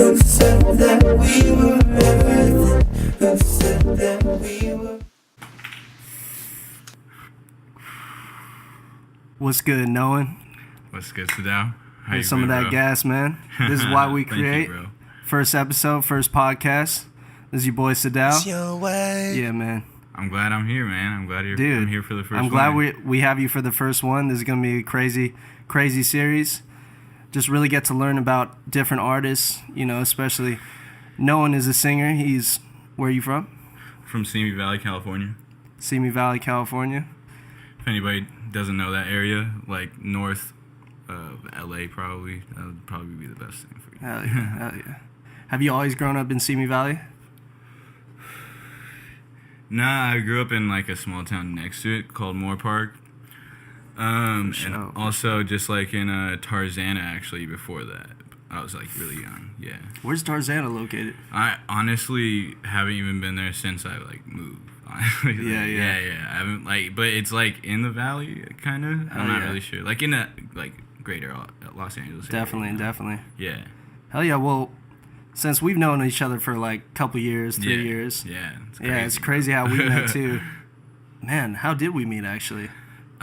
Who said that we were everything? Who said that we were? What's good, NOAHN? What's good, Sadao? Here's some of that gas, man. This is why we create. Thank you, bro. First episode, first podcast. This is your boy Sadao. It's your way. Yeah, man. I'm glad I'm here, man. I'm glad Dude, I'm here for the first one. I'm glad we have you for the first one. This is going to be a crazy series. Just really get to learn about different artists, you know, especially NOAHN is a singer. Where are you from? From Simi Valley, California. Simi Valley, California. If anybody doesn't know that area, like north of LA probably, that would probably be the best thing for you. Hell yeah, hell yeah. Have you always grown up in Simi Valley? Nah, I grew up in like a small town next to it called Moore Park. And also just like in Tarzana actually before that. I was like really young, yeah. Where's Tarzana located? I honestly haven't even been there since I like moved. Honestly, yeah. I haven't but it's like in the valley, kind of. I'm not really sure. Like in the greater Los Angeles area. Definitely. Yeah. Hell yeah. Well, since we've known each other for like a couple years, 3 years. Yeah. It's crazy how we met too. Man, how did we meet actually?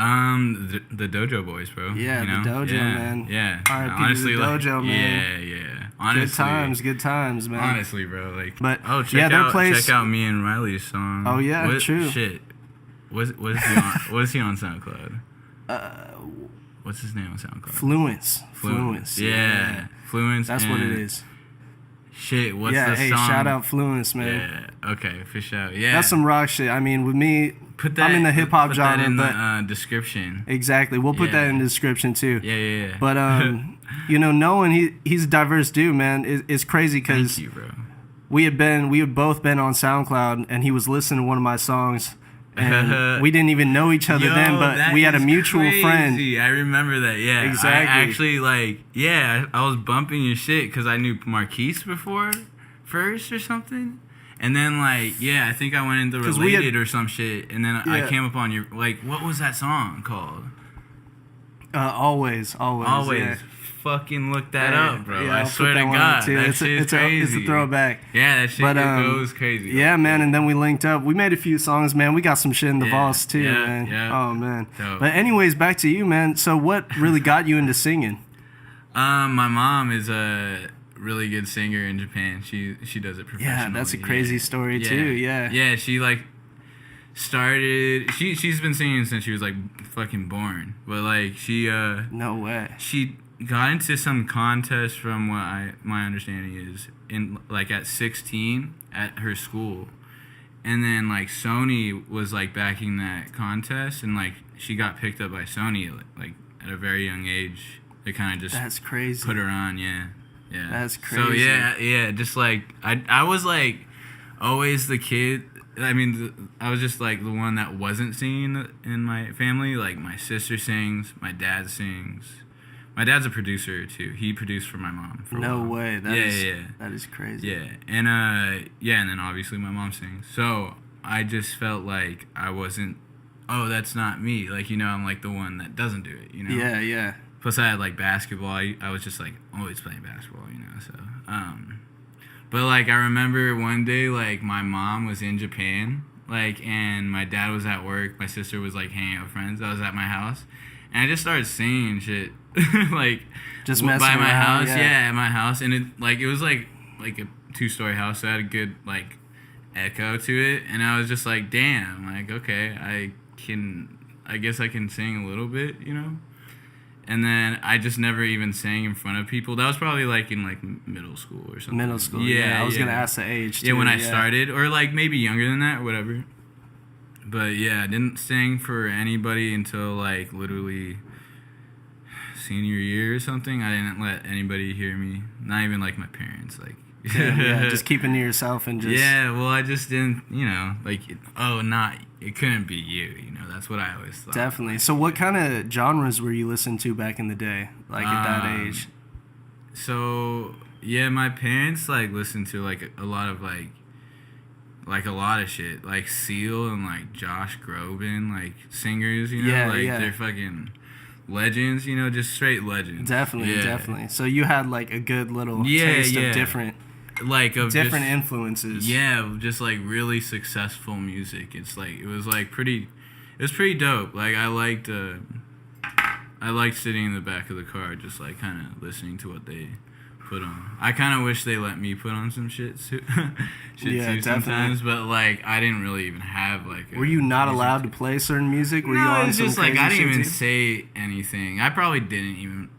The Dojo Boys, bro. Yeah, you know? the Dojo, man. Yeah. Honestly, the Dojo, man. Yeah. Honestly, Good times, man. Honestly, bro. Check out me and Riley's song. Oh yeah, true. Shit. What is he on SoundCloud? What's his name on SoundCloud? Fluence. Yeah. Fluence. That's what it is. Shit, what's the song? Yeah, shout out Fluence, man. Yeah, okay, fish out. Yeah. That's some rock shit. I mean, with me, I'm in the hip hop genre. Put that in the description. Exactly. We'll put that in the description too. Yeah. But, you know, NOAHN, he's a diverse dude, man. It's crazy because Thank you, bro. we had both been on SoundCloud, and he was listening to one of my songs. And we didn't even know each other then, but we had a mutual friend. I remember that, yeah. Exactly. I actually, I was bumping your shit because I knew Marquise first or something. And then, I think I went into Related or some shit. And then I came up on your, what was that song called? Always. Yeah. Fucking look that up, bro. Yeah, I swear to God, that shit's crazy. It's a throwback. Yeah, that shit goes crazy. Yeah, man, and then we linked up. We made a few songs, man. We got some shit in the vaults, too, man. Yeah. Oh, man. Dope. But anyways, back to you, man. So what really got you into singing? My mom is a really good singer in Japan. She does it professionally. Yeah, that's a crazy story, too, yeah. Yeah, she, started... She's been singing since she was, fucking born. But, she... No way. She got into some contest from what my understanding is in at 16 at her school, and then Sony was backing that contest, and she got picked up by Sony at a very young age. They kind of just that's crazy. Put her on, yeah. That's crazy. So yeah, just I was always the kid. I mean, I was just the one that wasn't singing in my family. My sister sings, my dad sings. My dad's a producer too. He produced for my mom. No way. That is crazy. Yeah, and then obviously my mom sings. So I just felt like I wasn't. Oh, that's not me. I'm the one that doesn't do it. Yeah. Plus I had basketball. I was just always playing basketball. So but I remember one day my mom was in Japan and my dad was at work. My sister was hanging out with friends. I was at my house. And I just started singing shit, just by my around, house, at my house, and it was like a 2-story house, so it had a good echo to it, and I was just damn, okay, I guess I can sing a little bit, and then I just never even sang in front of people. That was probably in middle school or something. Middle school, yeah. I was gonna ask the age. Yeah, when I started, or maybe younger than that, or whatever. But yeah, I didn't sing for anybody until literally senior year or something. I didn't let anybody hear me, not even my parents. Just keeping to yourself and just. Yeah, well, I just didn't, it couldn't be you. That's what I always thought. Definitely. So, what kind of genres were you listening to back in the day, at that age? So yeah, my parents listened to a lot of a lot of shit, Seal and Josh Groban, singers, they're fucking legends, you know, just straight legends. Definitely, Yeah. definitely. So you had like a good little Yeah, taste yeah. of different Just, influences. yeah, just like really successful music. It's like it was pretty dope. Like I liked sitting in the back of the car, just like kind of listening to what they put on. I kind of wish they let me put on some shit too, Yeah, too sometimes, but like I didn't really even have like. Were you not music allowed to play certain music? Were you No, on it's some just like crazy I didn't shit even too? say anything. I probably didn't even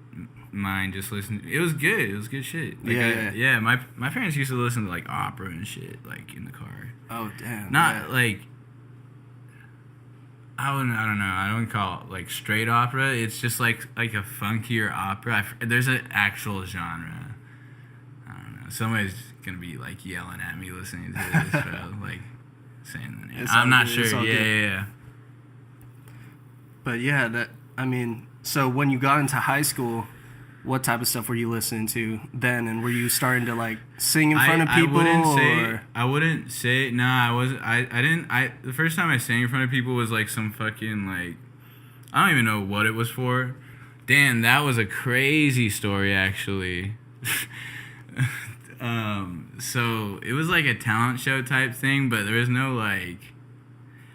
mind just listening. It was good. It was good shit. Like Yeah. My parents used to listen to like opera and shit like in the car. Oh damn. Not yeah. like I don't know. I don't call it like straight opera. It's just like a funkier opera. There's an actual genre. I don't know. Somebody's gonna be like yelling at me listening to this, bro. Like saying the name. It's all I'm not good, it's sure. all good. Yeah. But yeah, so when you got into high school, what type of stuff were you listening to then? And were you starting to like sing in front of people? I wouldn't say no. I wasn't. I didn't. The first time I sang in front of people was like some fucking like I don't even know what it was for. Dan, that was a crazy story actually. So it was like a talent show type thing, but there was no like.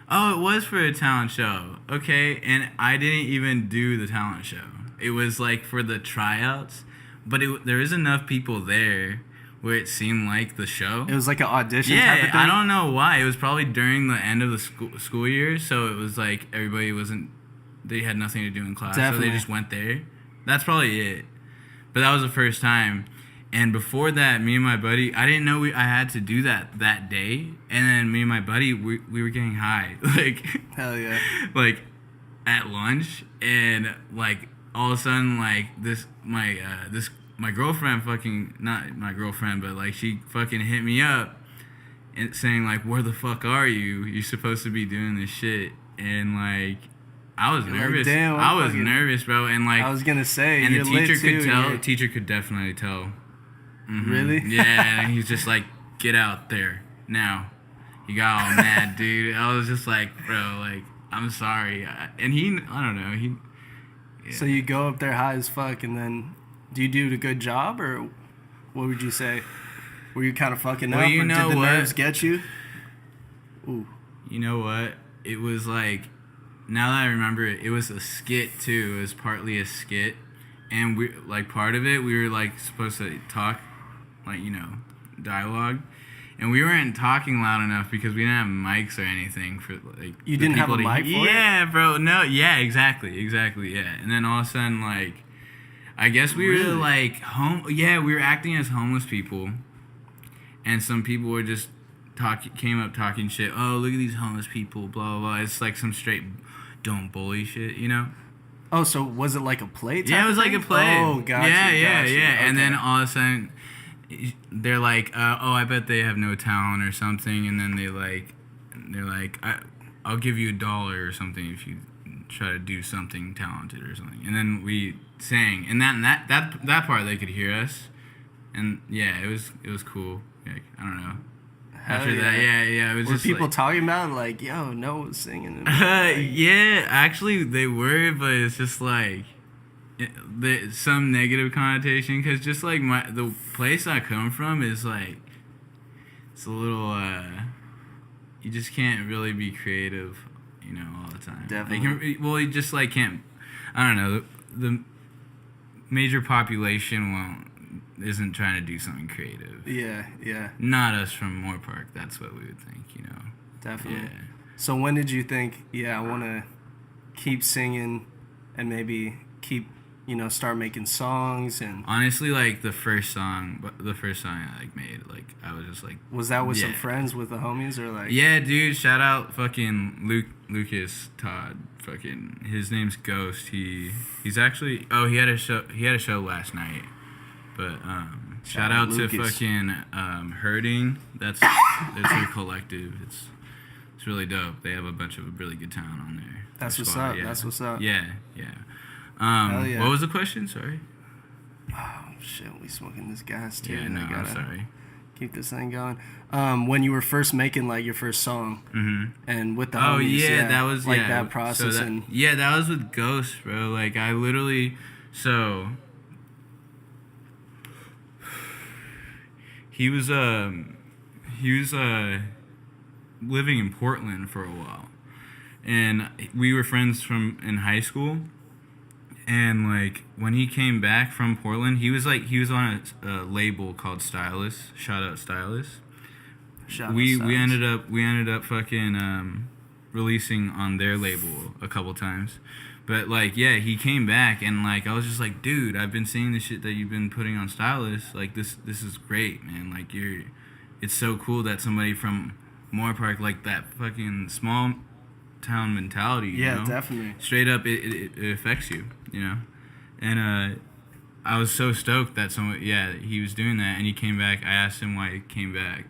Oh, it was for a talent show. Okay, and I didn't even do the talent show. It was like for the tryouts, but there was enough people there where it seemed like the show. It was like an audition type of Yeah, thing? I don't know why. It was probably during the end of the school year, so it was like everybody they had nothing to do in class, Definitely. so they just went there. That's probably it. But that was the first time. And before that, me and my buddy, I didn't know I had to do that day. And then me and my buddy, we were getting high, like Hell yeah. like at lunch, and like all of a sudden, like my girlfriend fucking, not my girlfriend, but like she fucking hit me up and saying like, where the fuck are you? You're supposed to be doing this shit. And like I was nervous. damn, I was nervous, bro. And like I was gonna say, and the you're teacher lit could too, tell. you're- Teacher could definitely tell. Mhm. Really? Yeah, and he's just like, get out there now. He got all mad, dude. I was just like, bro, like, I'm sorry. And I don't know. Yeah. So you go up there high as fuck, and then do you do a good job, or what would you say? Were you kind of fucking Well, up, you or know did the what? nerves get you? Ooh. You know what? It was like, now that I remember it was a skit too. It was partly a skit. And we, like, part of it, we were like supposed to talk, like, you know, dialogue. And we weren't talking loud enough because we didn't have mics or anything for like. You the didn't have people a to mic hear. for it? Yeah, bro. No. Yeah. Exactly. Yeah. And then all of a sudden, like, I guess we Really? were like Yeah, we were acting as homeless people, and some people were just came up talking shit. Oh, look at these homeless people. Blah blah blah. It's like some straight don't bully shit, you know. Oh, so was it like a play type Yeah, it was of like a thing? play. Oh, gotcha. Yeah. gotcha. And then Okay. all of a sudden, they're like, "Oh, I bet they have no talent or something." And then they're like, "I'll give you $1 or something if you try to do something talented or something." And then we sang, and that part they could hear us, and yeah, it was cool. Like, I don't know. Hell After that, yeah, it was Were just people like, talking about it, like, yo, Noah's singing? yeah, actually they were, but it's just like some negative connotation, because just like the place I come from is like, it's a little you just can't really be creative, you know, all the time. Definitely. You just like can't. I don't know. The major population isn't trying to do something creative. Yeah, Not us from Moore Park. That's what we would think, you know. definitely. Yeah. So when did you think, yeah, I want to keep singing and maybe keep, start making songs? And Honestly, like the first song I like made, like I was just like, was that with some yeah. friends, with the homies, or like? yeah, dude, shout out fucking Lucas Todd. Fucking his name's Ghost. He's actually he had a show last night. But shout out to Lucas. fucking Hurting. That's their collective. It's really dope. They have a bunch of really good talent on there. That's Their what's squad, up. That's what's up. Yeah. Hell yeah. What was the question? Sorry. Oh shit, we smoking this gas too. Yeah, no, I I'm sorry. keep this thing going. When you were first making like your first song, and with the Oh homies, yeah, that was like yeah. that process. So And that was with Ghost, bro. Like I literally, so he was living in Portland for a while, and we were friends from in high school. And like when he came back from Portland, he was on a label called Stylus. Shout out Stylus. We ended up fucking releasing on their label a couple times. But like yeah, he came back and like I was just like, dude, I've been seeing the shit that you've been putting on Stylus. Like this is great, man. Like it's so cool that somebody from Moore Park, like that fucking small town mentality, you know? Definitely. Straight up it affects you, you know? And I was so stoked that he was doing that and he came back. I asked him why he came back.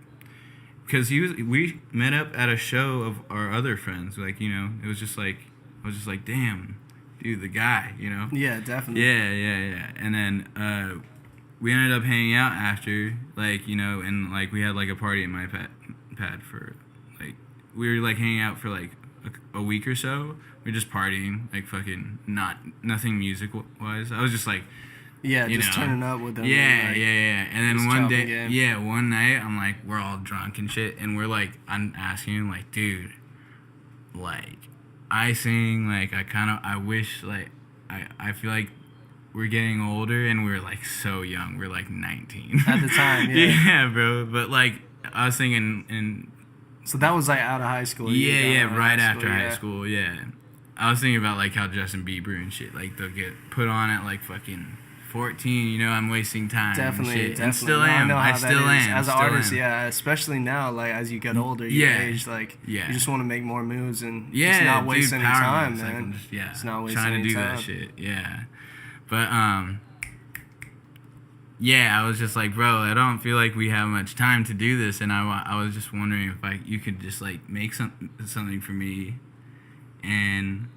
Because we met up at a show of our other friends, like, you know, I was just like, damn, dude, the guy, you know? Yeah, definitely. Yeah. And then we ended up hanging out after, like, you know, and like we had like a party in my pad for like we were like hanging out for like a week or so. We were just partying, like fucking nothing music wise. I was just like, just turning up with them. Yeah. And then one day, game. one night, I'm like, we're all drunk and shit, and we're like, I'm asking him like, dude, like, I sing, like, I wish, like, I feel like we're getting older, and we're like so young. We're like 19 at the time. Yeah. Yeah, bro. But like, I was thinking in. So that was like out of high school. Right after high school. Yeah. I was thinking about like how Justin Bieber and shit, like they'll get put on at like fucking 14. You know, I'm wasting time. Definitely. And still am. I still am. As an artist, especially now, like as you get older, you age, like you just want to make more moves and just not waste any time, man. It's not wasting trying to do time. that shit. Yeah. But yeah, I was just like, bro, I don't feel like we have much time to do this, and I was just wondering if you could just like make something for me, and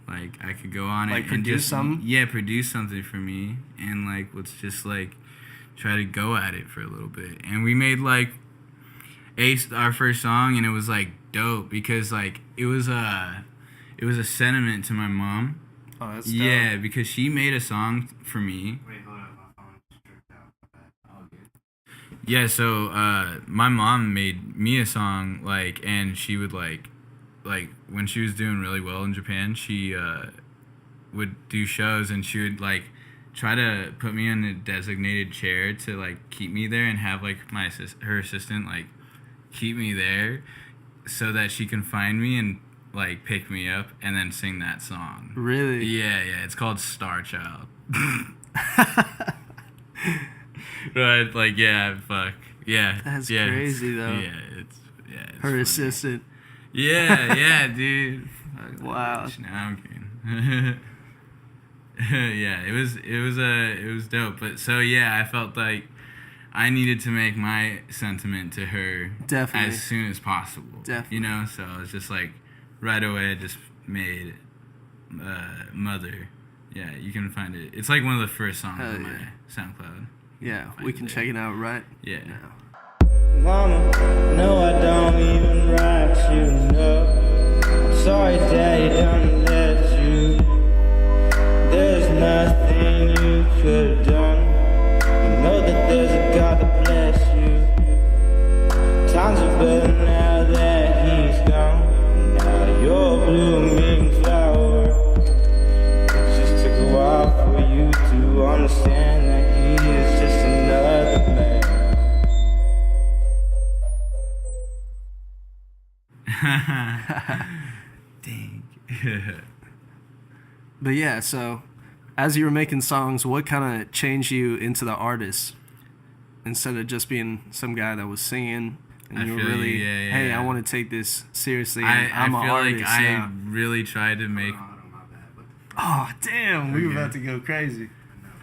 like I could go on like it produce and just something? produce something for me, and like let's just like try to go at it for a little bit. And we made like our first song, and it was like dope because like it was a sentiment to my mom. Oh, that's dope. Yeah, because she made a song for me. Wait, hold up, my phone just tripped out. All good. Yeah, so my mom made me a song, like, and she would like when she was doing really well in Japan, she would do shows, and she would like try to put me in a designated chair to like keep me there, and have like her assistant like keep me there so that she can find me and like pick me up and then sing that song. Really? Yeah, it's called Star Child. Right, like fuck. Yeah. That's yeah, crazy though. It's Her funny. assistant. Yeah, dude. Wow. No, I'm kidding. Yeah, it was dope. But so yeah, I felt like I needed to make my sentiment to her Definitely. as soon as possible. Definitely. You know, so I was just like right away I just made Mother. Yeah, you can find it. It's like one of the first songs on my SoundCloud. Yeah, we can check it out right Yeah. now. Mama, no, I don't even write you, no. I'm sorry, Daddy, done let you. There's nothing you could have done. You know that there's a God that bless you. Times are better now that he's gone. Now you're a blooming flower. It just took a while for you to understand that he is just another man. Dang. But yeah, so as you were making songs, what kind of changed you into the artist instead of just being some guy that was singing and I you were feel really, you, yeah, hey, yeah. I want to take this seriously. And I'm I an feel artist. like I yeah. really tried to make. Hold on, my bad. What the Oh damn, we were Okay. about to go crazy.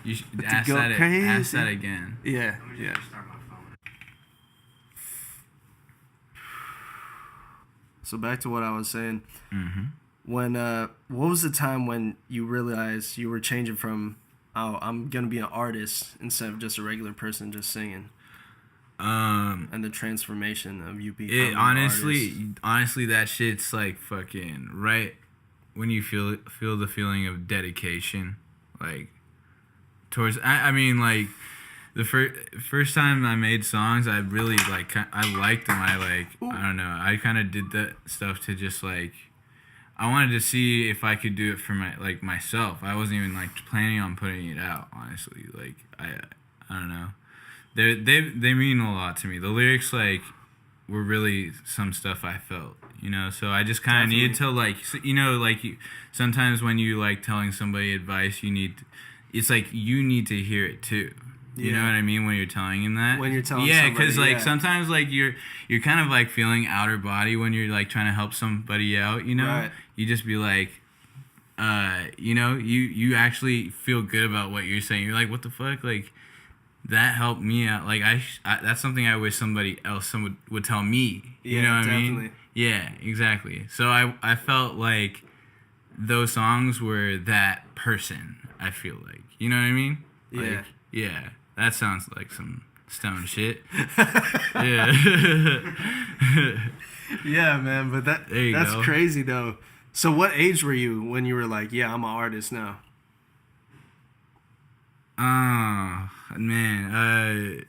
You should But to ask go that. crazy. Ask that again. Yeah, Let me yeah. just restart my phone. So back to what I was saying. Mm-hmm. When what was the time when you realized you were changing from I'm gonna be an artist instead of just a regular person just singing? and the transformation of you becoming It an honestly, that shit's like fucking right when you feel the feeling of dedication, like towards. I mean, like the first time I made songs, I really like. I liked them. I don't know. I kind of did that stuff to just like. I wanted to see if I could do it for myself. I wasn't even like planning on putting it out. Honestly, like I don't know. They mean a lot to me. The lyrics like were really some stuff I felt, you know. So I just kind of needed to like, you know, like sometimes when you like telling somebody advice, it's like you need to hear it too. You know what I mean when you're telling him that. When you're telling yeah, somebody, because like sometimes like you're kind of like feeling outer body when you're like trying to help somebody out. You know, Right. You just be like, you know, you actually feel good about what you're saying. You're like, what the fuck, like. That helped me out. Like I that's something I wish somebody else would tell me. You know what I mean? Yeah, exactly. So I felt like those songs were that person. I feel like, you know what I mean? Like, yeah. That sounds like some stone shit. Yeah. Yeah, man. But that's go. crazy though. So what age were you when you were like, yeah, I'm an artist now? Oh, man.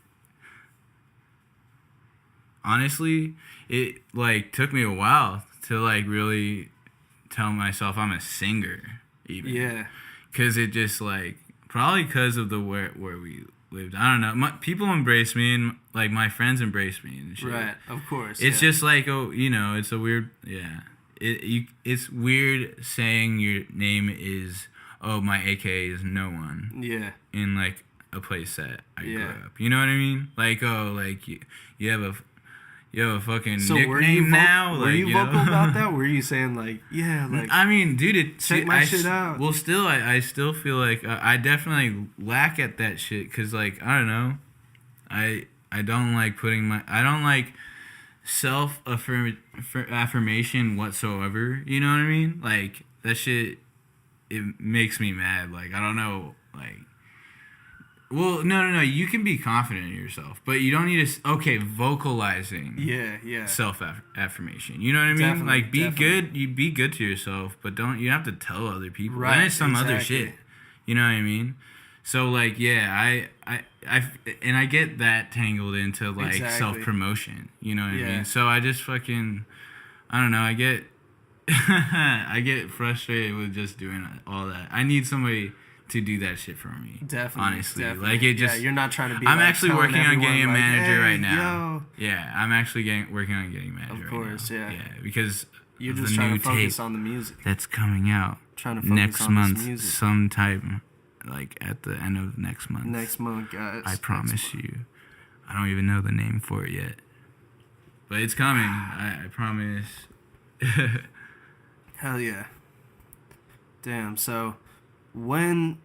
Honestly, it like took me a while to like really tell myself I'm a singer even. Yeah. Cause it just like probably because of the where we lived. I don't know. People embrace me and like my friends embrace me and shit. Right. Of course. It's just like you know, it's a weird it's weird saying your name is my AKA is NOAHN. Yeah. In like a place that I grew Yeah. up. You know what I mean? Like like you have a fucking So nickname now. Were you vocal about that? Were you saying like, yeah, like I mean, dude, check my shit out. Well, still, I still feel like I definitely lack at that shit because, like, I don't know, I don't like I don't like affirmation whatsoever. You know what I mean? Like that shit, it makes me mad. Like I don't know, like. Well, no. You can be confident in yourself, but you don't need to. Vocalizing. Yeah. Self affirmation. You know what I mean? Definitely, Like, be definitely. good. You be good to yourself, but don't. You don't have to tell other people. Right, Then it's some other exactly. shit. You know what I mean? So like, yeah, I get that tangled into like Exactly. self promotion. You know what I Yeah. mean? So I just fucking, I don't know. I get, I get frustrated with just doing all that. I need somebody to do that shit for me. Definitely. Honestly. Definitely. Like it just. Yeah, you're not trying to be. I'm like, actually telling working on getting a everyone, like, manager hey, right now. yo. Yeah, I'm actually working on getting a manager. Of course, right now. yeah. Yeah, because You're of just the trying new to focus tape on the music. that's coming out Trying to focus next on month, this music. sometime, like at the end of next month. Next month, guys. I promise you. I don't even know the name for it yet, but it's coming. I promise. Hell yeah. Damn. So, when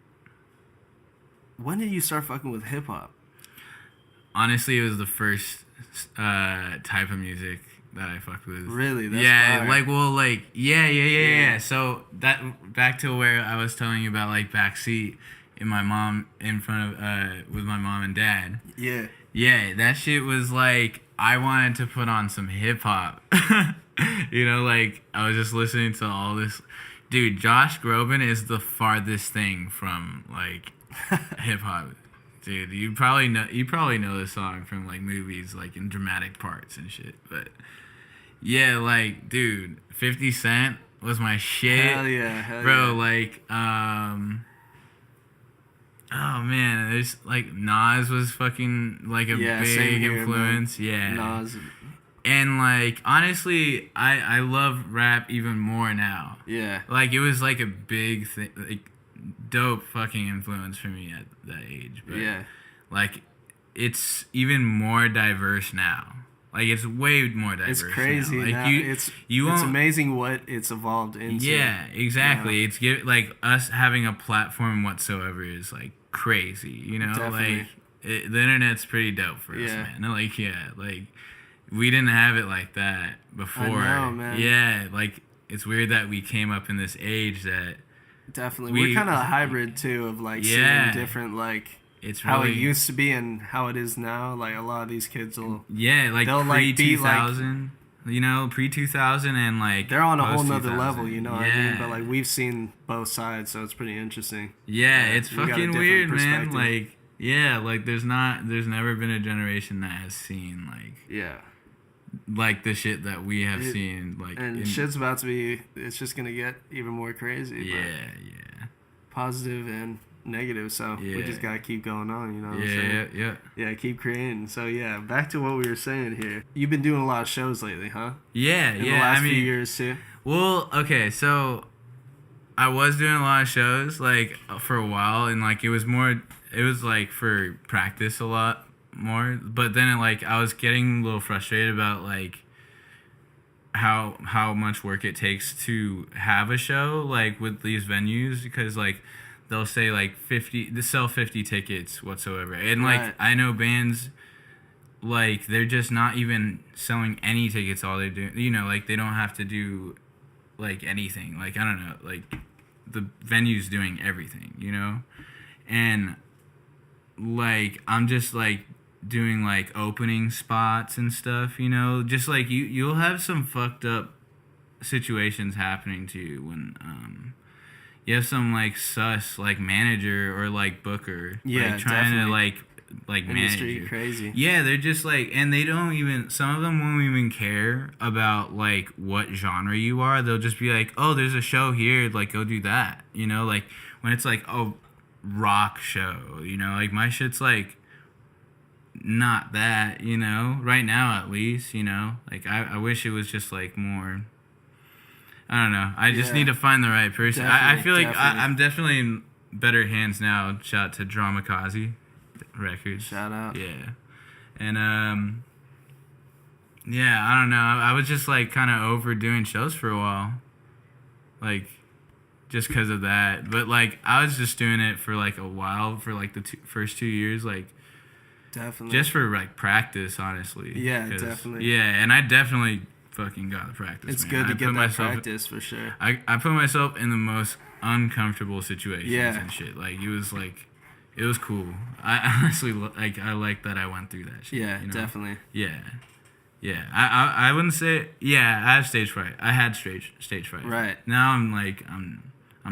did you start fucking with hip hop? Honestly, it was the first type of music that I fucked with. Really? That's yeah, fire. like well, like yeah. So that back to where I was telling you about like backseat in my mom in front of with my mom and dad. Yeah. Yeah, that shit was like I wanted to put on some hip hop. You know, like I was just listening to all this. Dude, Josh Groban is the farthest thing from like hip hop. Dude, you probably know this song from like movies, like in dramatic parts and shit. But yeah, like dude, 50 Cent was my shit. Hell yeah, bro. yeah. Like oh man, there's like Nas was fucking like a Yeah, big same here, influence. man. Yeah, Nas. and like honestly, I love rap even more now. Yeah. Like it was like a big thing, like dope fucking influence for me at that age. But Yeah. like it's even more diverse now. Like it's way more diverse. It's crazy now. Like now. It's won't- amazing what it's evolved into. Yeah, exactly. Yeah. It's like us having a platform whatsoever is like crazy. You know, Definitely. like the internet's pretty dope for us, Yeah. man. Like like we didn't have it like that before. I know, man. Yeah, like it's weird that we came up in this age that Definitely. We- We're kind of a hybrid too of like Yeah. seeing different like it's how really it used to be and how it is now. Like a lot of these kids will, yeah, like they'll, pre like, be, 2000, you know, pre 2000 and like they're on a whole post nother 2000. level, you know what I Yeah. mean? But like we've seen both sides, so it's pretty interesting. Yeah, it's we got a fucking different weird, man. perspective. Like, yeah, like there's never been a generation that has seen Yeah. like the shit that we have It- seen. Like, And shit's about to be, it's just going to get even more crazy. yeah, But yeah, positive and negative, so we Yeah. just got to keep going on, you know what I'm yeah, saying? yeah. Yeah, keep creating. So yeah, back to what we were saying here. You've been doing a lot of shows lately, huh? Yeah, In yeah. the last I mean, few years too. well, okay, so I was doing a lot of shows like for a while, and like it was like for practice a lot more. But then I was getting a little frustrated about like how much work it takes to have a show like with these venues, because like they'll say like 50 to sell 50 tickets whatsoever, and like Right. I know bands like they're just not even selling any tickets. All they do, you know, like they don't have to do like anything, like I don't know, like the venue's doing everything, you know, and like I'm just like doing like opening spots and stuff, you know, just like you'll have some fucked up situations happening to you when you have some like sus like manager or like booker Yeah, like trying definitely. to like manage Industry you. crazy. Yeah, they're just like, and they don't even, some of them won't even care about like what genre you are. They'll just be like, oh, there's a show here, like go do that, you know, like when it's like a rock show, you know, like my shit's like not that, you know, right now at least, you know, like I wish it was just like more, I don't know, I just Yeah. need to find the right person. I Definitely, feel like definitely. I'm definitely in better hands now. Shout out to Dramakazi Records. Shout out. Yeah. And yeah, I don't know. I was just like kind of overdoing shows for a while. Like just because of that. But like I was just doing it for like a while, for like the first 2 years, like Definitely. just for like practice, honestly. Yeah, 'Cause- definitely. Yeah, and I definitely fucking got the practice. It's man. good I to put get that myself- practice for sure. I put myself in the most uncomfortable situations Yeah. and shit. Like it was cool. I honestly like I like that I went through that shit. Yeah, you know? definitely. Yeah. Yeah. I wouldn't say, yeah, I have stage fright. I had stage fright. Right. Now I'm like I'm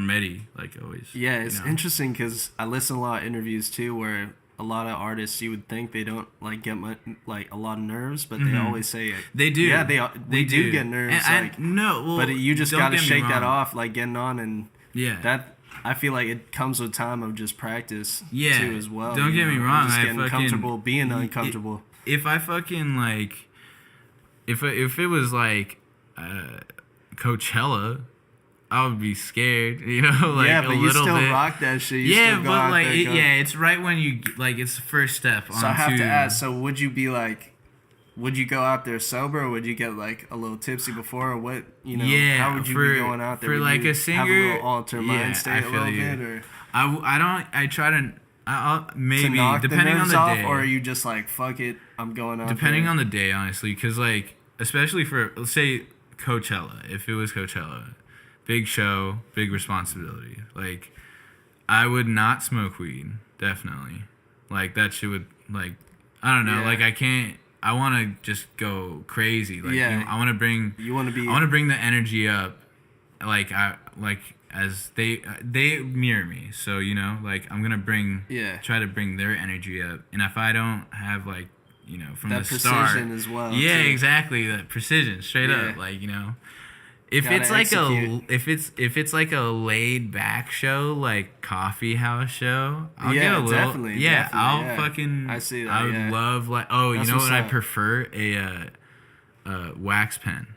ready, like always. Yeah, it's you know? interesting because I listen to a lot of interviews too where a lot of artists, you would think they don't like get like a lot of nerves, but they always say it. They do. Yeah, they do get nerves. And like, no, well, but you just don't got to get me shake that wrong. off, like getting on, and Yeah. that I feel like it comes with time of just practice Yeah, too as well. don't you get me know, and wrong, just I getting fucking- comfortable being uncomfortable. If I fucking like, if it was like Coachella, I would be scared, you know, like yeah, a but you little still bit. rock that shit. You Yeah, still go but out like, there, go- yeah, it's right when you like it's the first step. So I have onto- to ask. So would you be like? Would you go out there sober, or would you get like a little tipsy before, or what? You know, Yeah, how would you for- be going out there? for, Would like, you a singer, have a little alter yeah, mind state I a feel little you. bit, or I don't. I try to. I'll to maybe knock the depending on nerves the off, day. or are you just like fuck it, I'm going out. Depending there. on the day, honestly, because like especially for let's say Coachella, if it was Coachella, big show, big responsibility. Like I would not smoke weed, definitely. Like that shit would like I don't know, Yeah. like I can't. I want to just go crazy. Like Yeah. you know, I want to bring. You want to be. I want to bring the energy up, like as they mirror me. So you know, like I'm gonna Yeah. try to bring their energy up. And if I don't have like you know from That the start, precision as well, yeah, too. exactly, that precision, straight Yeah. up, like you know. If Gotta it's like execute. if it's like a laid back show, like coffee house show, I'll Yeah, get a little definitely, yeah, definitely, I'll yeah. fucking I see that, I would yeah. love like That's you know what's what I up. prefer a wax pen.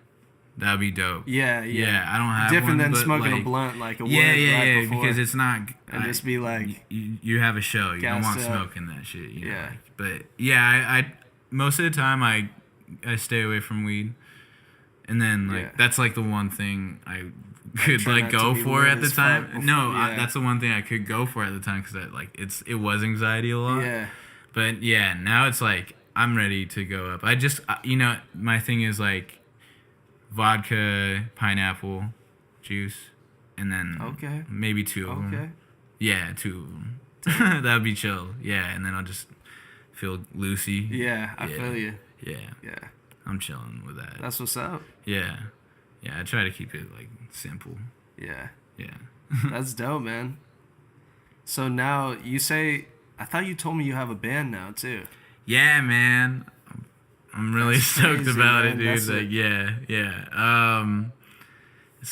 That'd be dope. Yeah, yeah. Yeah, I don't have Different one, than but, smoking a like- blunt, like a wood Yeah, yeah, right yeah, before, because it's not. and just be like, you have a show. You don't want Gassed up. smoking that shit. You know, Yeah. like, but yeah, I most of the time I stay away from weed, and then like Yeah. that's like the one thing I could try like not to go be for lit at the as time. fuck before- No, yeah. that's the one thing I could go for at the time because it was anxiety a lot. yeah, But yeah, now it's like I'm ready to go up. I just you know my thing is like vodka, pineapple juice, and then Okay. maybe two of them. okay. Yeah, two of them. That'd be chill. Yeah, and then I'll just feel loosey. Yeah, I feel you. Yeah, Yeah, I'm chilling with that. that's what's up. Yeah, I try to keep it like simple. Yeah, Yeah. that's dope, man. So now you say, I thought you told me you have a band now too. Yeah, man. I'm really That's stoked crazy, about man. it, dude. That's Like, it. yeah. It's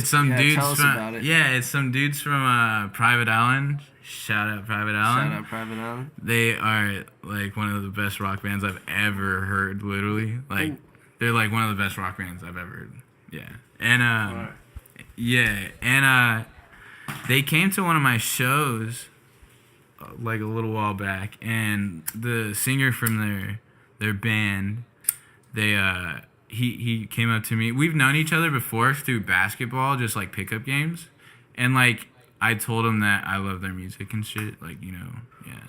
some Yeah, dudes tell us from about it. it's some dudes from Private Island. Shout out Private Island. Shout out Private Island. They are like one of the best rock bands I've ever heard. Literally, like Ooh. they're like one of the best rock bands I've ever heard. Yeah, and Alright. they came to one of my shows like a little while back, and the singer from their band, he came up to me. We've known each other before through basketball, just like pickup games, and like I told him that I love their music and shit, like, you know, yeah.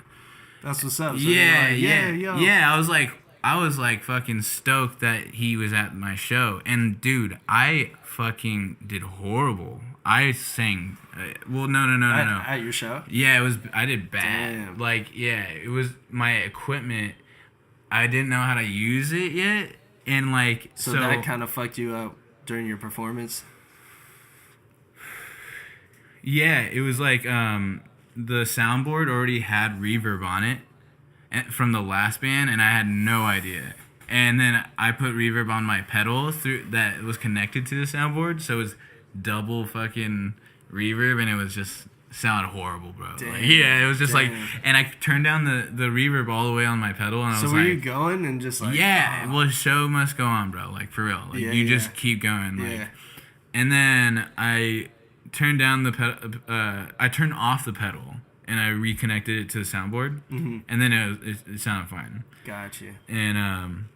That's what's up. So you're like, yo. Yeah, I was like fucking stoked that he was at my show. And dude, I fucking did horrible. I sang no. At your show? Yeah, I did bad. Damn. Like, yeah, it was my equipment. I didn't know how to use it yet. And like So that kind of fucked you up during your performance? yeah, it was like the soundboard already had reverb on it from the last band, and I had no idea. And then I put reverb on my pedal through that was connected to the soundboard, so it was double fucking reverb, and it was just sounded horrible, bro. Damn. Like, yeah, it was just like, Damn. and I turned down the reverb all the way on my pedal, and I So was were like, you going and just like... yeah, oh. well, show must go on, bro. Like, for real. Like, Yeah, you yeah. just keep going. Like, Yeah. and then I turned down I turned off the pedal, and I reconnected it to the soundboard, and then it sounded fine. Got you. And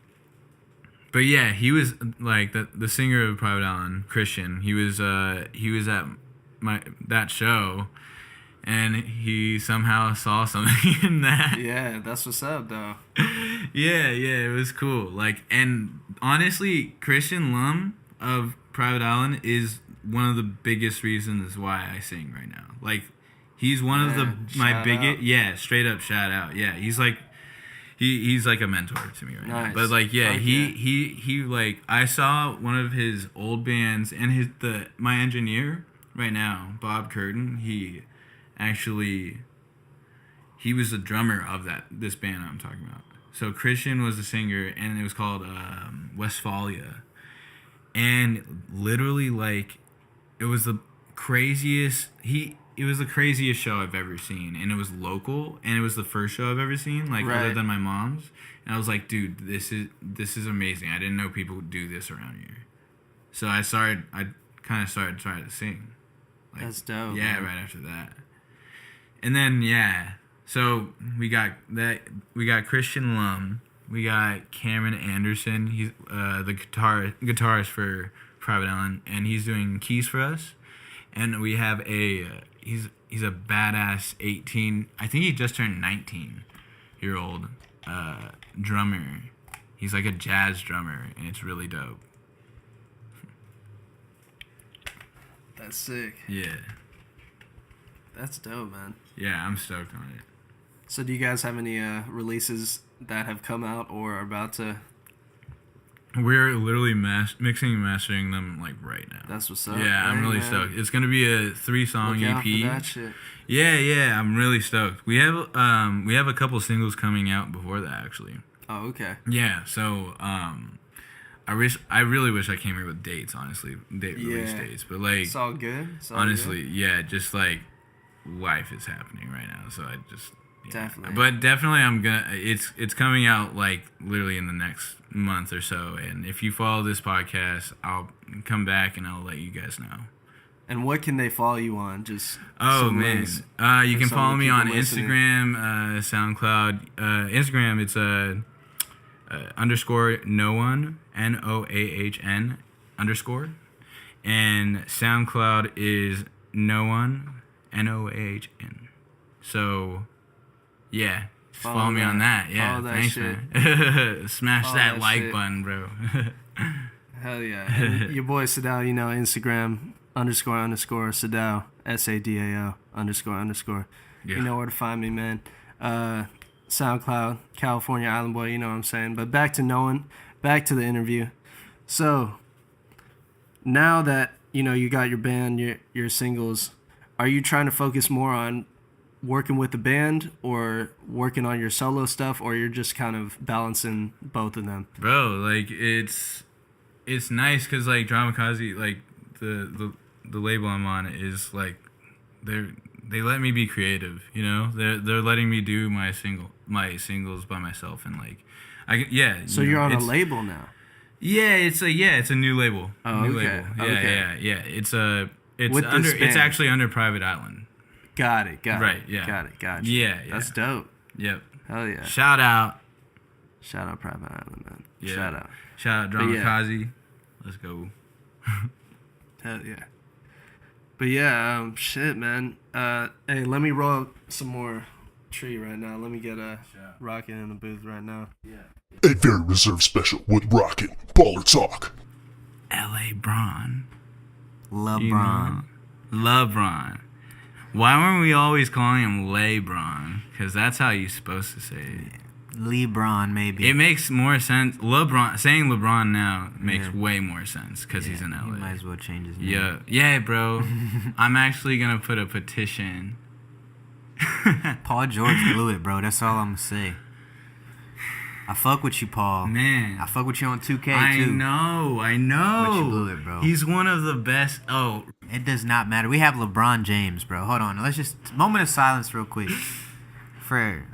but yeah, he was like the singer of Private Island, Christian. He was at that show, and he somehow saw something in that. Yeah, that's what's up, though. Yeah, it was cool. Like, and honestly, Christian Lum of Private Island is one of the biggest reasons why I sing right now. Like, he's one of my shout biggest. out. Yeah, straight up shout out. Yeah, he's like. He's like a mentor to me right now. Nice. But like, yeah, Fuck he like, I saw one of his old bands, and my engineer right now, Bob Curtin, he was the drummer of this band I'm talking about. So Christian was the singer, and it was called Westphalia. And literally, like, it was the craziest show I've ever seen, and it was local, and it was the first show I've ever seen, like, Right. other than my mom's. And I was like, dude, this is amazing. I didn't know people would do this around here. So I kind of started trying to sing. Like, That's dope. yeah, man. right after that. And then, yeah, so we got Christian Lum, we got Cameron Anderson. He's the guitarist for Private Island, and he's doing keys for us. And we have he's a badass 18, I think he just turned 19-year-old drummer. He's like a jazz drummer, and it's really dope. That's sick. Yeah. That's dope, man. Yeah, I'm stoked on it. So do you guys have any releases that have come out or are about to? We're literally mixing and mastering them like right now. That's what's up. Yeah, I'm Hey, really man. stoked. It's gonna be a 3-song Look EP. out for that shit. Yeah, I'm really stoked. We have a couple singles coming out before that, actually. Oh, okay. Yeah, so I really wish I came here with dates, honestly, release Yeah. dates, but like, It's all good. It's all honestly, yeah, just like life is happening right now, so I just. Yeah. Definitely. But definitely it's coming out like literally in the next month or so, and if you follow this podcast, I'll come back and I'll let you guys know. And what can they follow you on? Just Oh some man, links you for can some follow of the me on people listening. Instagram, SoundCloud. Instagram, it's underscore NOAHN, NOAHN _, and SoundCloud is NOAHN, NOAHN. So yeah, just follow me on that. Yeah, Follow that thanks, shit. man. Smash Follow that that like shit. button, bro. Hell yeah. And your boy Sadao, you know, Instagram __ Sadao, SADAO __. Yeah. You know where to find me, man. SoundCloud, California Island Boy, you know what I'm saying. But back to NOAHN, back to the interview. So, now that, you know, you got your band, your singles, are you trying to focus more on working with the band or working on your solo stuff, or you're just kind of balancing both of them? Bro, like, it's nice because, like, Dramakazi, like, the label I'm on is, like, they let me be creative, you know? They're letting me do my singles by myself, and, like, So you're on a label now? Yeah, it's a new label. Oh, new okay. label. Yeah. It's actually under Private Island. Got it. Right, yeah. Got it. Yeah. That's dope. Yep. Hell yeah. Shout out Private Island, man. Yeah. Shout out Dramakazi. Let's go. Hell yeah. But yeah, shit, man. Hey, let me roll up some more tree right now. Let me get a Rocket in the booth right now. Yeah. A very reserved special with Rocket Baller Talk. L.A. Bron. LeBron. LeBron. Why weren't we always calling him LeBron? Because that's how you're supposed to say it. LeBron, maybe. It makes more sense. Saying LeBron now makes way more sense because he's in LA. You might as well change his name. Yeah, bro. I'm actually gonna put a petition. Paul George blew it, bro. That's all I'm gonna say. I fuck with you, Paul. Man, I fuck with you on 2K too. I know. But you blew it, bro. He's one of the best. Oh, It does not matter. We have LeBron James, bro. Hold on. Let's just moment of silence real quick. For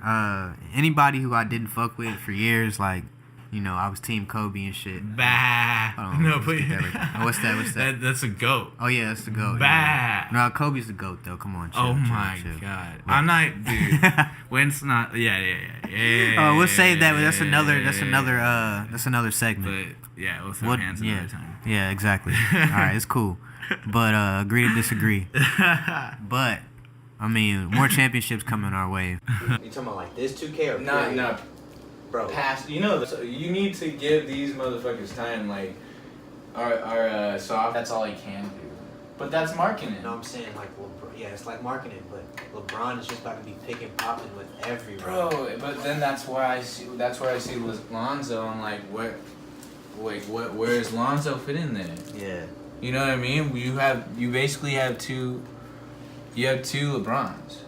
anybody who I didn't fuck with for years, like, you know, I was Team Kobe and shit. bah. Hold on, No, let's but get that right. Oh, what's that? That's a goat. Oh yeah, that's the GOAT. Bah. Yeah. No, Kobe's the GOAT though. Come on. Chill, Oh chill, my chill. god. Right. I'm not, dude. When it's not. Yeah. Oh, we'll save that. That's another segment. But yeah, we'll throw hands another time. Yeah, exactly. All right, it's cool. But agree to disagree. But I mean, more championships coming our way. You talking about like this 2K or Not bro? past. You know, so you need to give these motherfuckers time. Like our soft. That's all he can do. But that's marketing. No, I'm saying like LeBron. Yeah, it's like marketing, but LeBron is just about to be picking popping with everyone. Bro, but then that's where I see Lonzo. I'm like, where is Lonzo fit in there? Yeah. You know what I mean? You basically have two. You have two LeBrons.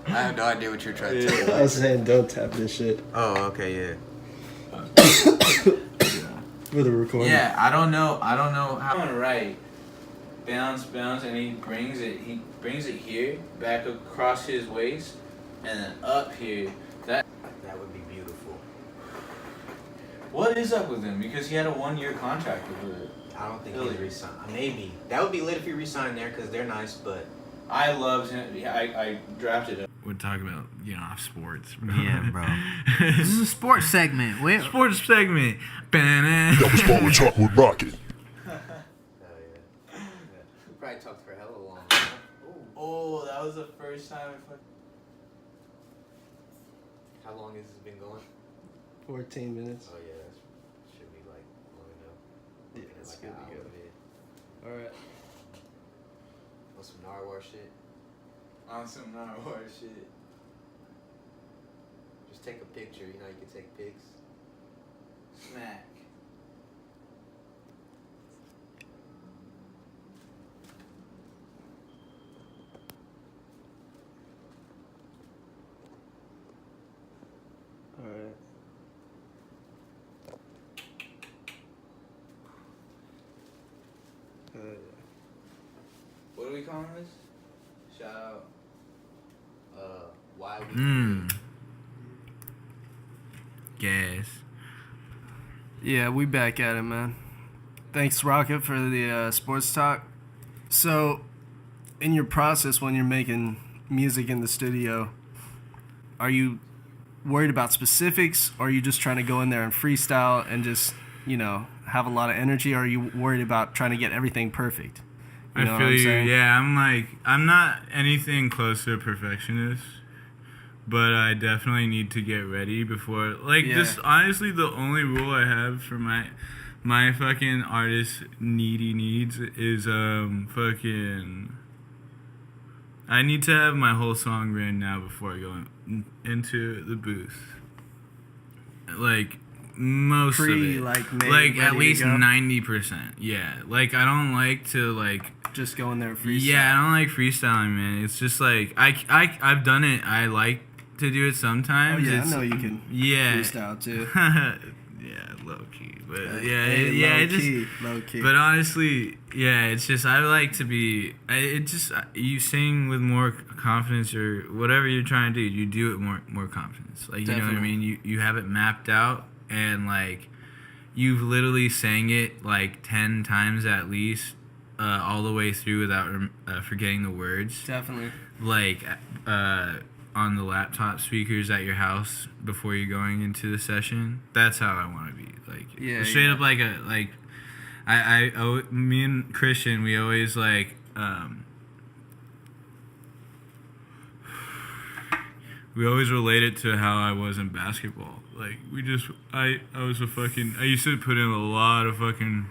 I have no idea what you're trying to tell me. I was saying don't tap this shit Oh, okay, yeah. with a recording. Yeah, I don't know how I'm right. Bounce, and he brings it here, back across his waist, and then up here. That would be beautiful. What is up with him? Because he had a 1-year contract with it. I don't think Really? he's resign. Maybe that would be lit if he resigned there because they're nice, but I loved him. I drafted him. We're talking about, off sports, bro. Yeah, bro. This is a sports segment. Sports segment. That was Baller Talk with Rocket. hell yeah. We probably talked for a hell of a long. Oh, that was the first time I fucking. How long has this been going? 14 minutes. Oh yeah, that should be like long enough. Yeah, Looking at that's like good an to hour go. of it. All right. On some narwhal shit. On some narwhal shit. Just take a picture. You know, you can take pics. Smack. All right. What are we calling this? Shout out. Why we? Gas. Yeah, we back at it, man. Thanks, Rocket, for the sports talk. So, in your process when you're making music in the studio, are you worried about specifics, or are you just trying to go in there and freestyle and just, have a lot of energy, or are you worried about trying to get everything perfect? You know I feel what I'm you. saying? Yeah, I'm not anything close to a perfectionist, but I definitely need to get ready before. Yeah. Just honestly, the only rule I have for My fucking artist needs is fucking. I need to have my whole song written now before I go into the booth. Like most of it, like made, like at ready least to go? 90%. Yeah, like I don't like to like. Just going there freestyle. Yeah, I don't like freestyling, man. It's just like I've done it. I like to do it Oh sometimes. yeah, It's, I know you can yeah. freestyle too. Yeah, low key, but Low key. But honestly, yeah, it's just I like to be. You sing with more confidence or whatever you're trying to do. You do it more confidence. Like you know what I Definitely. mean. You have it mapped out and like you've literally sang it like 10 times at least. All the way through without forgetting the words. Definitely. Like on the laptop speakers at your house before you're going into the session. That's how I want to be. Like straight up like me and Christian, we always like we always relate it to how I was in basketball. Like I used to put in a lot of fucking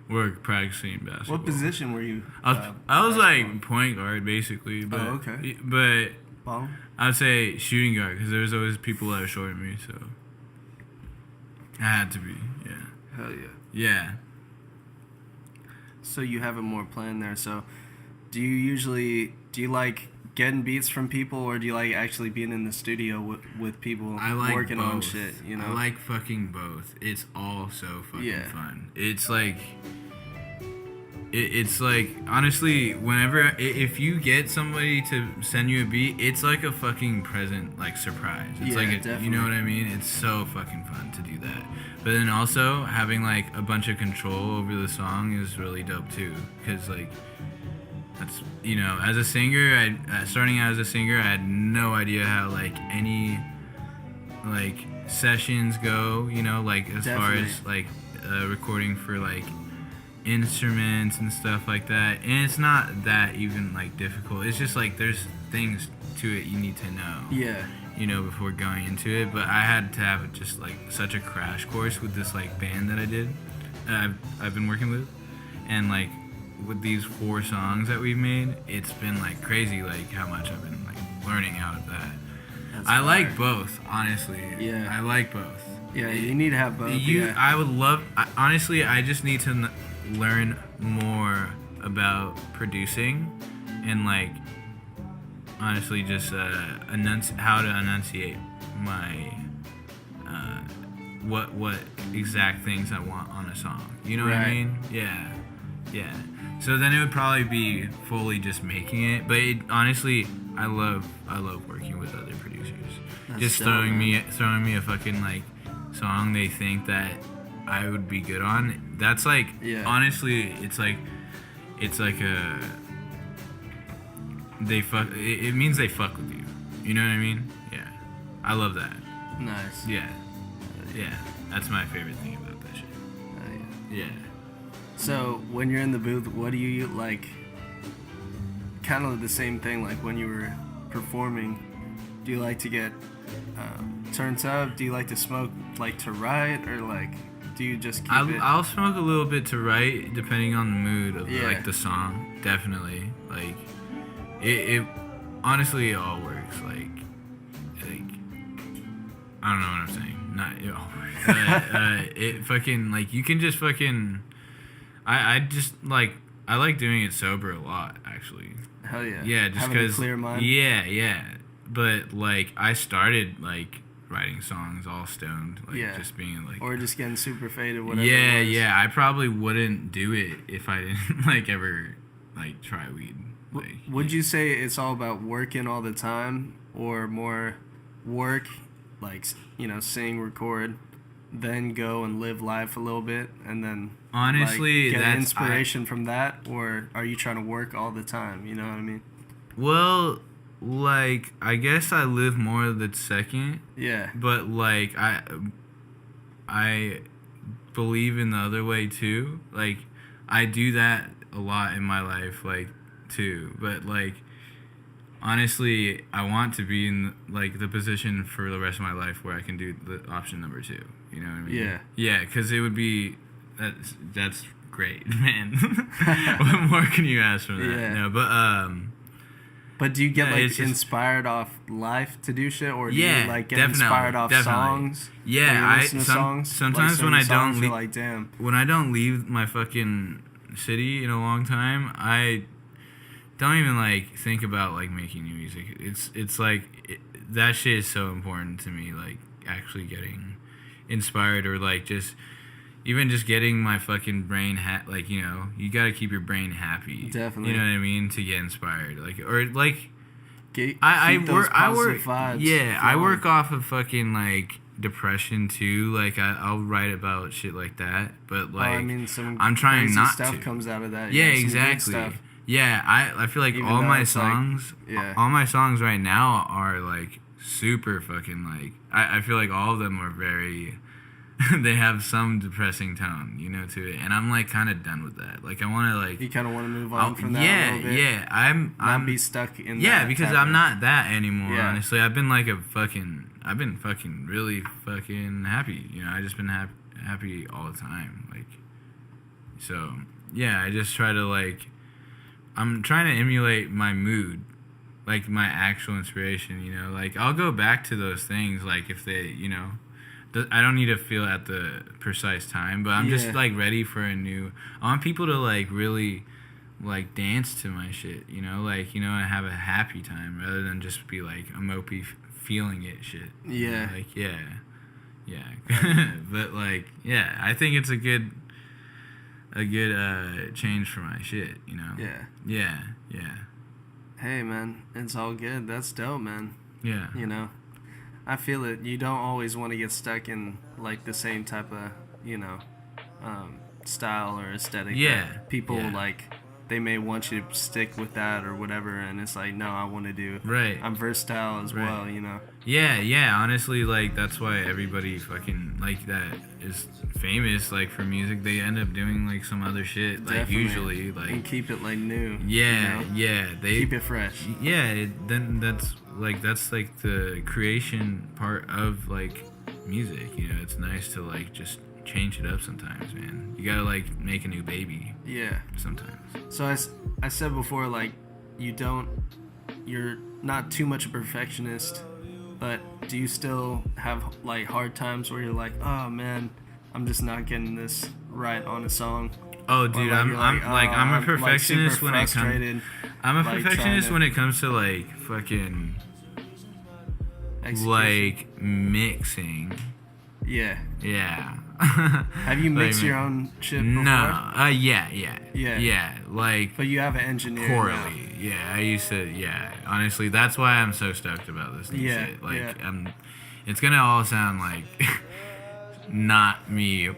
work practicing basketball. What position were you? I was like point guard basically, but okay. But Ball? I'd say shooting guard because there was always people that were shorter than me, so I had to be. Yeah. Hell yeah. Yeah. So you have it more planned there. So do you like getting beats from people, or do you like actually being in the studio with people I like working both. on shit? You know, I like fucking both. It's all so fucking fun. It's like. It's like honestly, whenever if you get somebody to send you a beat, it's like a fucking present, like surprise. It's Yeah, like definitely. you know what I mean. It's so fucking fun to do that. But then also having like a bunch of control over the song is really dope too, because like that's as a singer, starting out as a singer, I had no idea how like any like sessions go. Like as far Definitely. as like recording for like instruments and stuff like that, and it's not that even like difficult. It's just like there's things to it you need to know. Yeah. Before going into it. But I had to have just like such a crash course with this like band that I did. I've been working with, and like with these 4 songs that we've made, it's been like crazy like how much I've been like learning out of that. I like both, honestly. Yeah. I like both. Yeah, you need to have both. I would love. Honestly, I just need to learn more about producing and like honestly just how to enunciate my what exact things I want on a song. You know what I Right. mean? Yeah. So then it would probably be fully just making it. But honestly, I love working with other producers. That's Just dope, throwing man. me a fucking like song they think that I would be good on. That's like honestly, it's like a they fuck. It means they fuck with you. You know what I mean? Yeah. I love that. Nice. Yeah. Yeah. That's my favorite thing about that shit. Yeah. So when you're in the booth, what do you like? Kind of the same thing, like when you were performing. Do you like to get turned up? Do you like to smoke, like to write, or like do you just keep it? I'll smoke a little bit to write, depending on the mood of Yeah. like the song. Definitely, like it. Honestly, it all works. Like I don't know what I'm saying. Not it all works. It fucking like you can just fucking. I just like I like doing it sober a lot actually. Hell yeah. Yeah, just having a because. clear mind. Yeah. But like I started like writing songs all stoned, like just being like. Or just getting super faded, whatever. Yeah, it was. yeah. I probably wouldn't do it if I didn't like ever like try weed. Like, Would you say it's all about working all the time, or more work, like sing, record, then go and live life a little bit, and then honestly, get that's inspiration from that, or are you trying to work all the time? You know what I mean? Well, like I guess I live more of the second. Yeah. But like I believe in the other way too. Like I do that a lot in my life, like too. But like honestly, I want to be in like the position for the rest of my life where I can do the option number 2. You know what I mean? Yeah. Yeah, because it would be that's great, man. What more can you ask from that? Yeah. No, But do you get Yeah, like it's just- inspired off life to do shit, or do Yeah, you like get definitely, inspired off definitely. songs? Yeah, When you I- listen to some- songs? sometimes like, when I certain songs don't you're le- like, damn. when I don't leave my fucking city in a long time, I don't even like think about like making new music. It's like that shit is so important to me. Like actually getting inspired, or like just even just getting my fucking brain like, you know, you gotta keep your brain happy. Definitely. You know what I mean, to get inspired. Like, or like Keep I those work positive vibes yeah, I flowing. work off of fucking like depression too. Like I'll write about shit like that, but like I mean, some I'm trying crazy not stuff to. comes out of that. Yeah, some good exactly. stuff. Yeah, I feel like Even all though my it's, like, songs, yeah. all my songs right now are like super fucking like. I feel like all of them are very. They have some depressing tone, you know, to it, and I'm like kind of done with that. Like I want to like. You kind of want to move on from that yeah, a little bit. yeah. I'm be stuck in. yeah, that because type I'm of- not that anymore. Yeah. Honestly, I've been fucking really fucking happy. You know, I just been happy all the time. Like, so yeah, I just try to like, I'm trying to emulate my mood, like my actual inspiration. You know, like I'll go back to those things, like if they, you know. I don't need to feel at the precise time, but I'm just Yeah. like ready for a new. I want people to like really, like dance to my shit, you know, like, you know, and have a happy time rather than just be like a mopey feeling it shit. You know, Yeah. like but like yeah, I think it's a good change for my shit, you know. Yeah. Yeah. Hey man, it's all good. That's dope, man. Yeah. You know, I feel it. You don't always want to get stuck in like the same type of, you know, style or aesthetic. Yeah, that people yeah. like, they may want you to stick with that or whatever, and it's like, no, I want to do. Right. I'm versatile as Right. well, you know. Yeah, honestly, like, that's why everybody fucking, like, that is famous, like, for music, they end up doing, like, some other shit, like, Definitely. usually, And like, keep it like new. yeah, you know? yeah, they, Keep it fresh. yeah, then that's, like, the creation part of, like, music, you know, it's nice to, like, just change it up sometimes, man. You gotta, like, make a new baby Yeah. sometimes. So I said before, like, you're not too much a perfectionist, but do you still have like hard times where you're like, oh man, I'm just not getting this right on a song? Oh, Or, dude, like, I'm you're I'm a perfectionist super when it frustrated, comes. I'm a like, perfectionist trying when it comes to like fucking execution. like mixing. Yeah. Yeah. Have you mixed Like, your own shit before? No. Yeah. Yeah. Yeah. Like But you have an engineer now. poorly. Yeah. I used to. Yeah. Honestly, that's why I'm so stoked about this new Yeah, shit. Like, yeah. it's gonna all sound like not me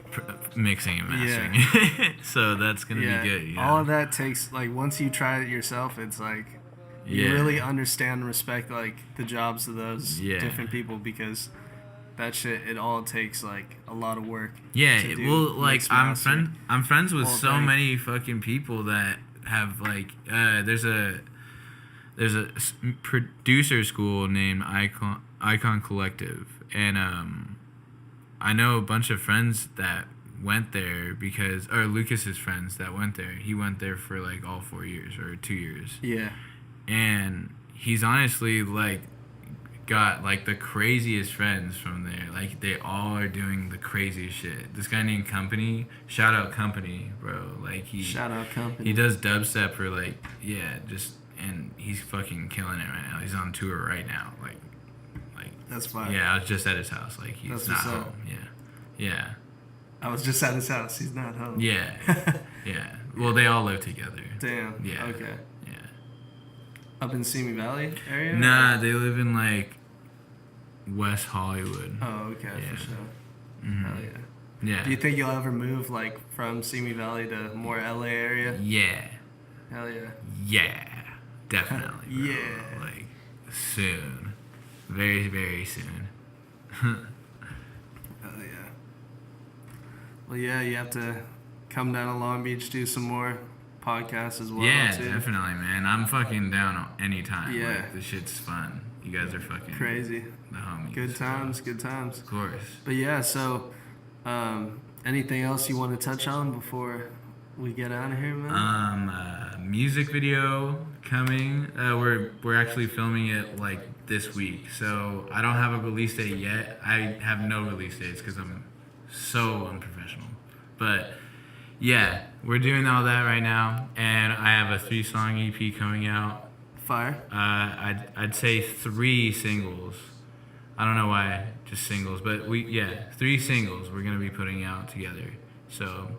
mixing and mastering. So that's gonna Yeah. be good. You know? All of that takes, like, once you try it yourself, it's like you Yeah. really understand and respect like the jobs of those Yeah. different people, because that shit, it all takes like a lot of work. Yeah, to do well, like mix master. I'm friends with whole so thing. many fucking people that have like there's a producer school named Icon Collective, and I know a bunch of friends that went there or Lucas's friends that went there. He went there for like all 4 years or 2 years. Yeah. And he's honestly like got like the craziest friends from there. Like they all are doing the craziest shit. This guy named Company, shout out Company, bro. Like Shout out company. he does dubstep for like and he's fucking killing it right now. He's on tour right now. Like That's fine. yeah, I was just at his house. Like he's That's not what's up. home. Yeah. I was just at his house. He's not home. Yeah. Yeah. Well, they all live together. Damn. Yeah. Okay. Yeah. Up in Simi Valley area? Nah, they live in like West Hollywood. Oh, okay, Yeah. for sure. Mhm. Hell yeah. Yeah. Do you think you'll ever move like from Simi Valley to more LA area? Yeah. Hell yeah. Yeah. Definitely. Bro. Yeah. Like soon. Very, very soon. Hell yeah. Well, yeah, you have to come down to Long Beach, do some more podcasts as well. Yeah, too. definitely, man. I'm fucking down anytime. Yeah. Like, this shit's fun. You guys are fucking Crazy. the homies. Good times, good times. Of course. But yeah, so Anything else you want to touch on before we get out of here, man? Music video coming. We're actually filming it like this week, so I don't have a release date yet. I have no release dates because I'm so unprofessional. But yeah, we're doing all that right now, and I have a 3-song EP coming out. Fire. I'd say 3 singles. I don't know why, just singles, but 3 singles we're gonna be putting out together. So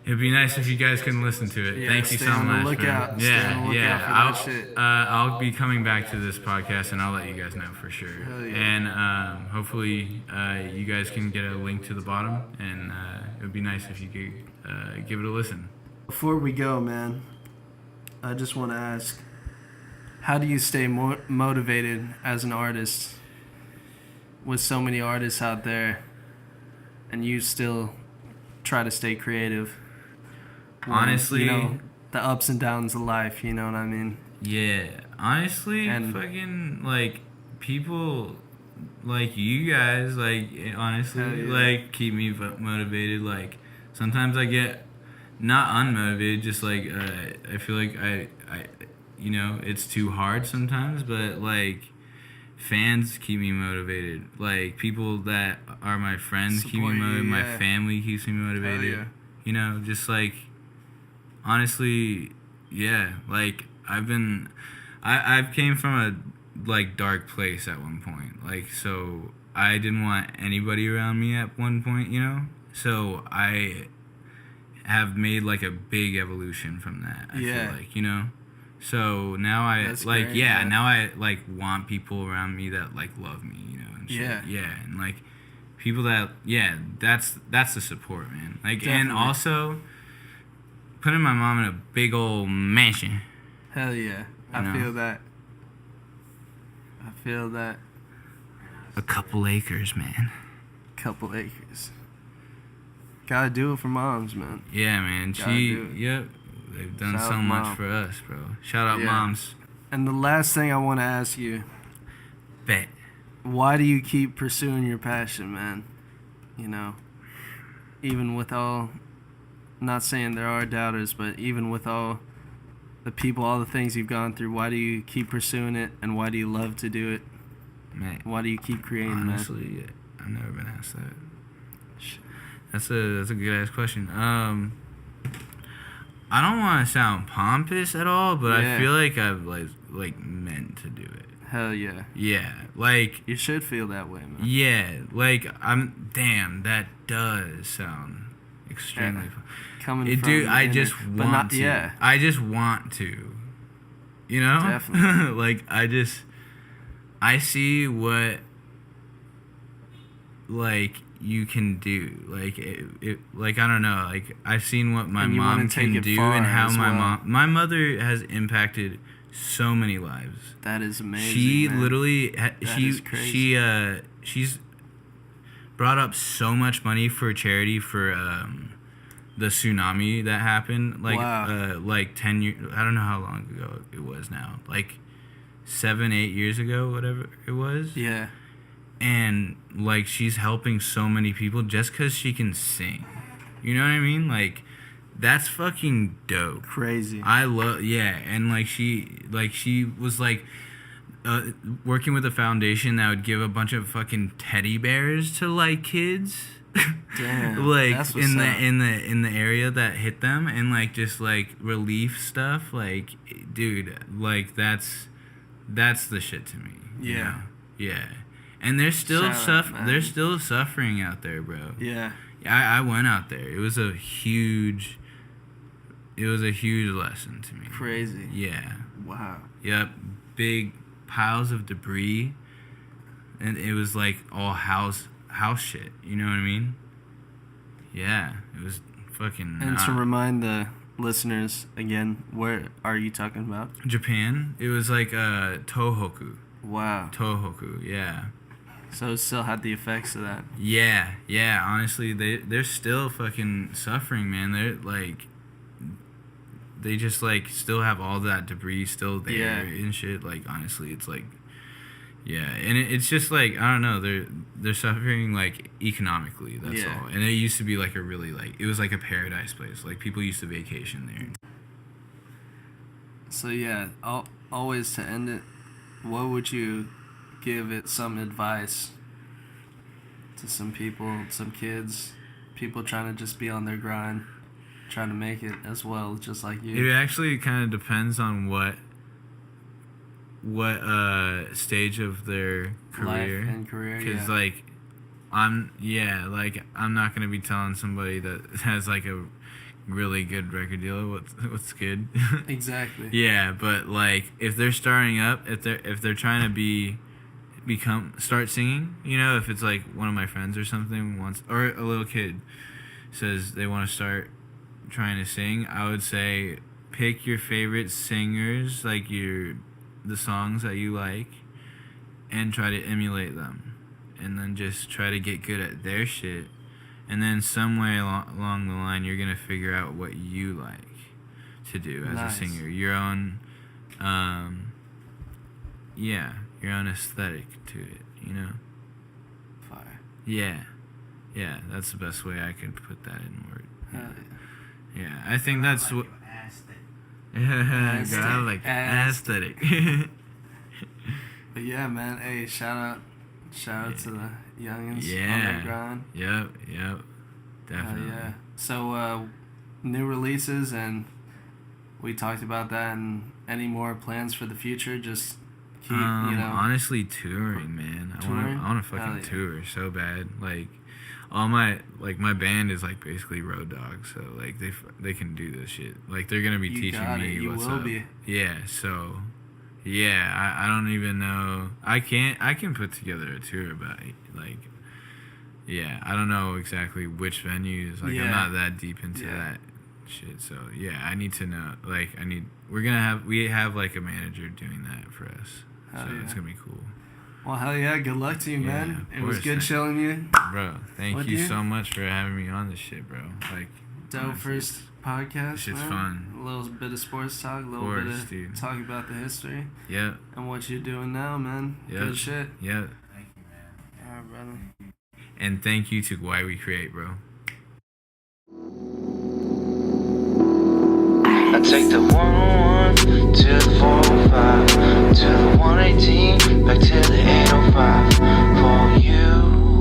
it'd be nice if you guys can listen to it. Yeah, Thank you stay so on the much. lookout. Man. Stay Yeah, on the lookout yeah. for that shit. I'll be coming back to this podcast, and I'll let you guys know for sure. Hell yeah. And hopefully you guys can get a link to the bottom, and it would be nice if you could give it a listen. Before we go, man, I just want to ask, how do you stay motivated as an artist with so many artists out there, and you still try to stay creative? When, Honestly, you know, the ups and downs of life, you know what I mean? Yeah, honestly, And- fucking, like, people like you guys, like, honestly, Hell yeah. like, keep me motivated. Like, sometimes I get not unmotivated, just, like, I feel like I you know, it's too hard sometimes, but, like, fans keep me motivated. Like, people that are my friends keep me Support you, motivated. My yeah. family keeps me motivated. Hell yeah. You know, just, like, honestly, yeah, like, I've came from a, like, dark place at one point, like, so I didn't want anybody around me at one point, you know, so I have made, like, a big evolution from that, I Yeah. feel like, you know, so now I, That's like, great, yeah, man. now I, like, want people around me that, like, love me, you know, and shit. Yeah. And, like, people that, yeah, that's the support, man, like, and Definitely. also putting my mom in a big old mansion. Hell yeah. I You know? feel that. I feel that. A couple acres, man. Couple acres. Gotta do it for moms, man. Yeah, man. Gotta do it. Yep. They've done Shout so out much Mom. for us, bro. Shout out Yeah. moms. And the last thing I want to ask you, Bet. why do you keep pursuing your passion, man? You know, even with all, not saying there are doubters, but even with all the people, all the things you've gone through, why do you keep pursuing it, and why do you love to do it? Man, Why do you keep creating, honestly, yeah, I've never been asked that. That's a good ass question. I don't want to sound pompous at all, but Yeah. I feel like I've like meant to do it. man? Hell yeah. Yeah, like You should feel that way, man. yeah, like damn, that does sound extremely. Yeah. Fun. Coming It, from dude, I in just it, want but not, to. Yeah. I just want to. You know? Definitely. Like, I see what, like, you can do. Like, like, I don't know. Like, I've seen what my And you wanna mom take can it do far and how as well. my mother has impacted so many lives. That is amazing. She man. literally is crazy. she's brought up so much money for charity for the tsunami that happened Wow. like 10 years, I don't know how long ago it was now, like 7-8 years ago, whatever it was. Yeah. And like she's helping so many people just cuz she can sing. You know what I mean? Like that's fucking dope. Crazy. I love, yeah, and like she was like working with a foundation that would give a bunch of fucking teddy bears to like kids, Damn. like that's what's in the up. in the area that hit them, and like just like relief stuff. Like, dude, like that's the shit to me. you Yeah. know? Yeah, and there's still Shout out, man. there's still suffering out there, bro. Yeah. I went out there. It was a huge lesson to me. Crazy. Yeah. Wow. Yep. Big piles of debris, and it was like all house shit. You know what I mean? Yeah. It was fucking. And to remind the listeners again, where are you talking about? Japan. It was like Tohoku. Wow. Tohoku. Yeah. So it still had the effects of that. Yeah. Yeah. Honestly, they're still fucking suffering, man. They're like. They just like still have all that debris still there Yeah. and shit. Like honestly, it's like Yeah, and it's just like, I don't know, they're suffering like economically, that's Yeah. all. And it used to be like a really like, it was like a paradise place. Like people used to vacation there. So yeah, always to end it, what would you give it some advice to some people, some kids, people trying to just be on their grind, trying to make it as well, just like you? It actually kind of depends on what stage of their career. Life and career, Because yeah. like I'm not gonna be telling somebody that has like a really good record deal what's good. Exactly. Yeah, but like if they're starting up, if they're trying to start singing, you know, if it's like one of my friends or something wants, or a little kid says they want to start trying to sing, I would say pick your favorite singers, like the songs that you like, and try to emulate them, and then just try to get good at their shit, and then somewhere along the line you're gonna figure out what you like to do as Nice. a singer, your own your own aesthetic to it, you know. Fire. Yeah, that's the best way I could put that in words. Hell Yeah, I think that's what. yeah. God, I like aesthetic. But yeah, man. Hey, shout out to the youngins on Yeah. their grind. Yep, Hell definitely. yeah. So new releases, and we talked about that. And any more plans for the future? Just keep, Honestly, touring, man. Touring? I want to Hell fucking yeah. tour so bad. Like, all my band is like basically road dogs, so like they can do this shit. Like they're gonna be You teaching got me it. You what's will up. be. Yeah, so yeah, I don't even know. I can put together a tour, but like, yeah, I don't know exactly which venues. Like, Yeah. I'm not that deep into Yeah. that shit. So yeah, I need to know. Like, we have like a manager doing that for us. Hell So yeah. it's gonna be cool. Well, hell yeah. Good luck to you, Yeah, man. of It was course, good man. chilling you. Bro, thank What, you dude? so much for having me on this shit, bro. Like, Dope honestly, first podcast. This shit's man. fun. A little bit of sports talk, a little bit Course, of dude. talk about the history Yep, and what you're doing now, man. Yep. Good shit. yep. All right, brother. And thank you to Why We Create, bro. I take the 101 to the 405 to the 118 back to the 805 for you.